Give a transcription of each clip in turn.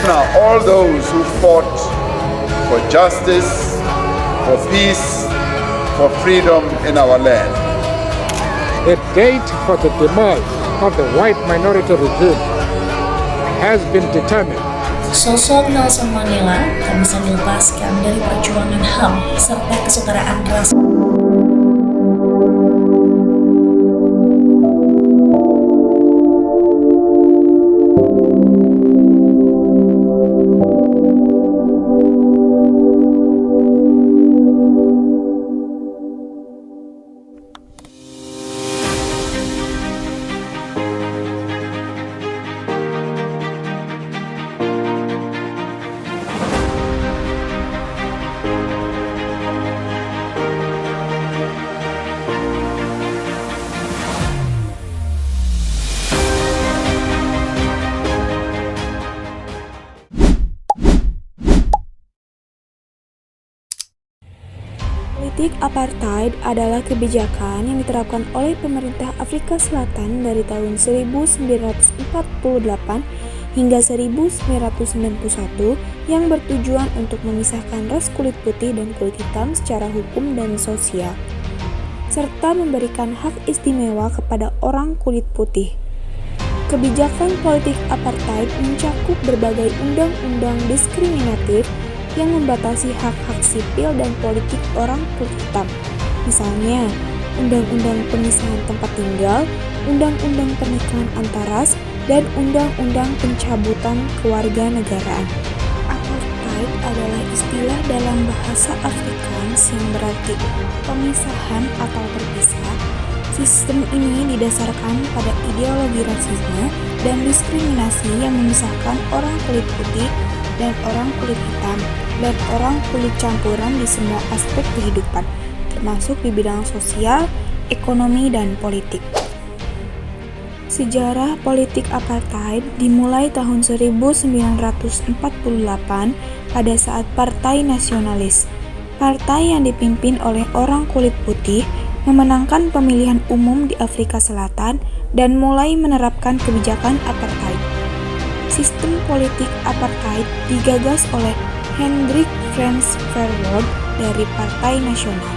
Now, all those who fought for justice, for peace, for freedom in our land. The date for the demise of the white minority regime has been determined. Sosok Nelson Mandela tak bisa dilepaskan dari perjuangan HAM serta kesetaraan ras. Politik apartheid adalah kebijakan yang diterapkan oleh pemerintah Afrika Selatan dari tahun 1948 hingga 1991 yang bertujuan untuk memisahkan ras kulit putih dan kulit hitam secara hukum dan sosial, serta memberikan hak istimewa kepada orang kulit putih. Kebijakan politik apartheid mencakup berbagai undang-undang diskriminatif yang membatasi hak-hak sipil dan politik orang kulit hitam. Misalnya, Undang-Undang Pemisahan Tempat Tinggal, Undang-Undang Pernikahan Antaras, dan Undang-Undang Pencabutan Kewarganegaraan. Apartheid adalah istilah dalam bahasa Afrikaans yang berarti pemisahan atau terpisah. Sistem ini didasarkan pada ideologi rasisme dan diskriminasi yang memisahkan orang kulit putih dan orang kulit hitam dan orang kulit campuran di semua aspek kehidupan, termasuk di bidang sosial, ekonomi, dan politik. Sejarah politik apartheid dimulai tahun 1948 pada saat Partai Nasionalis, partai yang dipimpin oleh orang kulit putih, memenangkan pemilihan umum di Afrika Selatan dan mulai menerapkan kebijakan apartheid. Sistem politik apartheid digagas oleh Hendrik Frans Verwoerd dari Partai Nasional.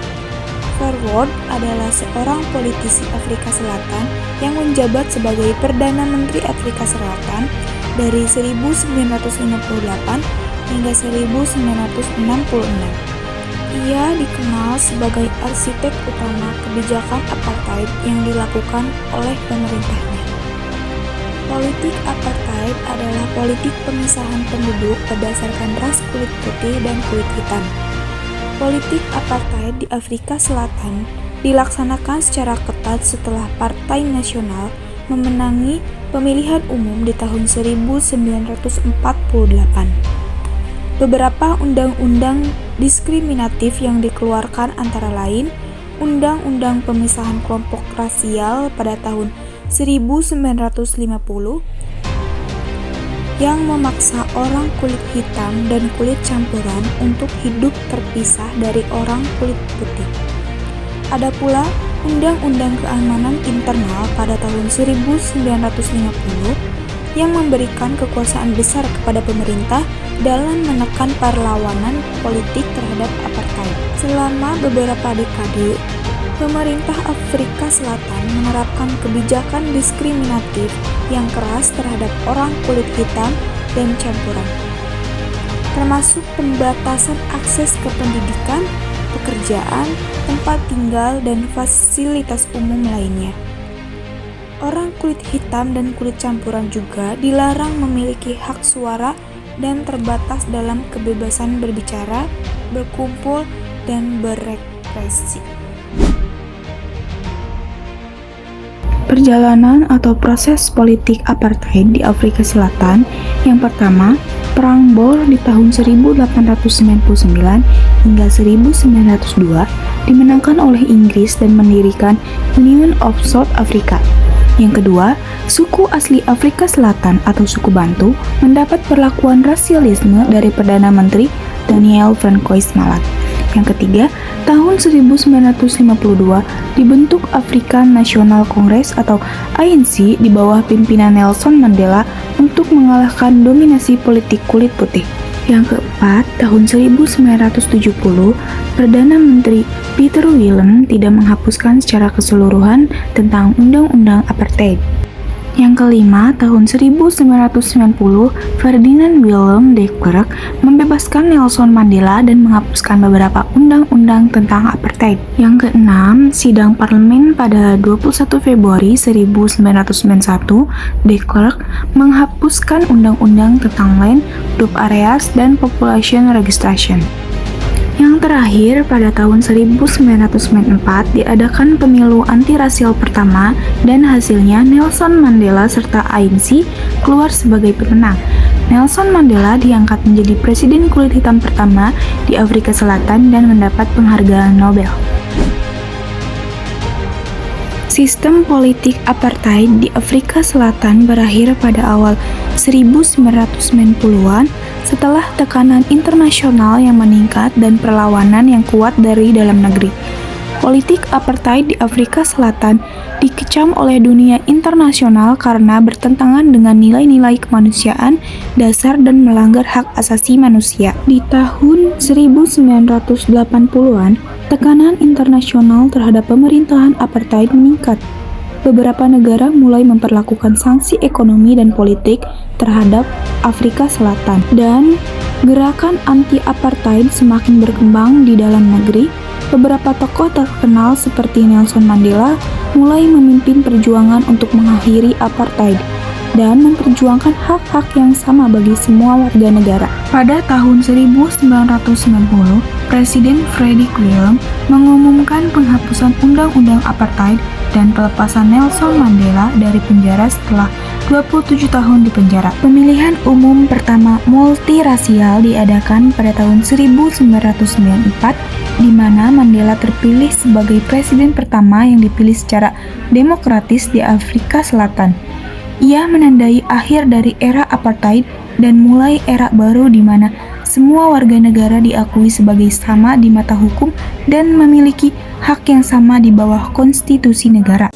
Verwoerd adalah seorang politisi Afrika Selatan yang menjabat sebagai Perdana Menteri Afrika Selatan dari 1958 hingga 1966. Ia dikenal sebagai arsitek utama kebijakan apartheid yang dilakukan oleh pemerintahnya. Politik apartheid adalah politik pemisahan penduduk berdasarkan ras kulit putih dan kulit hitam. Politik apartheid di Afrika Selatan dilaksanakan secara ketat setelah Partai Nasional memenangi pemilihan umum di tahun 1948. Beberapa undang-undang diskriminatif yang dikeluarkan antara lain Undang-Undang Pemisahan Kelompok Rasial pada tahun 1950 yang memaksa orang kulit hitam dan kulit campuran untuk hidup terpisah dari orang kulit putih. Ada pula Undang-Undang Keamanan Internal pada tahun 1950 yang memberikan kekuasaan besar kepada pemerintah dalam menekan perlawanan politik terhadap apartheid. Selama beberapa dekade, pemerintah Afrika Selatan menerapkan kebijakan diskriminatif yang keras terhadap orang kulit hitam dan campuran, termasuk pembatasan akses ke pendidikan, pekerjaan, tempat tinggal, dan fasilitas umum lainnya. Orang kulit hitam dan kulit campuran juga dilarang memiliki hak suara dan terbatas dalam kebebasan berbicara, berkumpul, dan berekspresi. Perjalanan atau proses politik apartheid di Afrika Selatan. Yang pertama, Perang Boer di tahun 1899 hingga 1902 dimenangkan oleh Inggris dan mendirikan Union of South Africa. Yang kedua, suku asli Afrika Selatan atau suku Bantu mendapat perlakuan rasialisme dari Perdana Menteri Daniel Francois Malat. Yang ketiga, tahun 1952 dibentuk African National Congress atau ANC di bawah pimpinan Nelson Mandela untuk mengalahkan dominasi politik kulit putih. Yang keempat, tahun 1970, Perdana Menteri Peter Willem tidak menghapuskan secara keseluruhan tentang Undang-Undang Apartheid. Yang kelima, tahun 1990, Ferdinand Willem de Klerk membebaskan Nelson Mandela dan menghapuskan beberapa undang-undang tentang apartheid. Yang keenam, sidang parlemen pada 21 Februari 1991, de Klerk menghapuskan undang-undang tentang land, group areas, dan population registration. Yang terakhir, pada tahun 1994 diadakan pemilu antirasial pertama dan hasilnya Nelson Mandela serta ANC keluar sebagai pemenang. Nelson Mandela diangkat menjadi presiden kulit hitam pertama di Afrika Selatan dan mendapat penghargaan Nobel. Sistem politik apartheid di Afrika Selatan berakhir pada awal 1990-an setelah tekanan internasional yang meningkat dan perlawanan yang kuat dari dalam negeri. Politik apartheid di Afrika Selatan dikecam oleh dunia internasional karena bertentangan dengan nilai-nilai kemanusiaan dasar dan melanggar hak asasi manusia. Di tahun 1980-an, tekanan internasional terhadap pemerintahan apartheid meningkat. Beberapa negara mulai memperlakukan sanksi ekonomi dan politik terhadap Afrika Selatan, dan gerakan anti-apartheid semakin berkembang di dalam negeri. Beberapa tokoh terkenal seperti Nelson Mandela mulai memimpin perjuangan untuk mengakhiri apartheid dan memperjuangkan hak-hak yang sama bagi semua warga negara. Pada tahun 1990, Presiden Frederick Willem mengumumkan penghapusan undang-undang apartheid dan pelepasan Nelson Mandela dari penjara setelah 27 tahun di penjara. Pemilihan umum pertama multirasial diadakan pada tahun 1994, di mana Mandela terpilih sebagai presiden pertama yang dipilih secara demokratis di Afrika Selatan. Ia menandai akhir dari era apartheid dan mulai era baru di mana semua warga negara diakui sebagai sama di mata hukum dan memiliki hak yang sama di bawah konstitusi negara.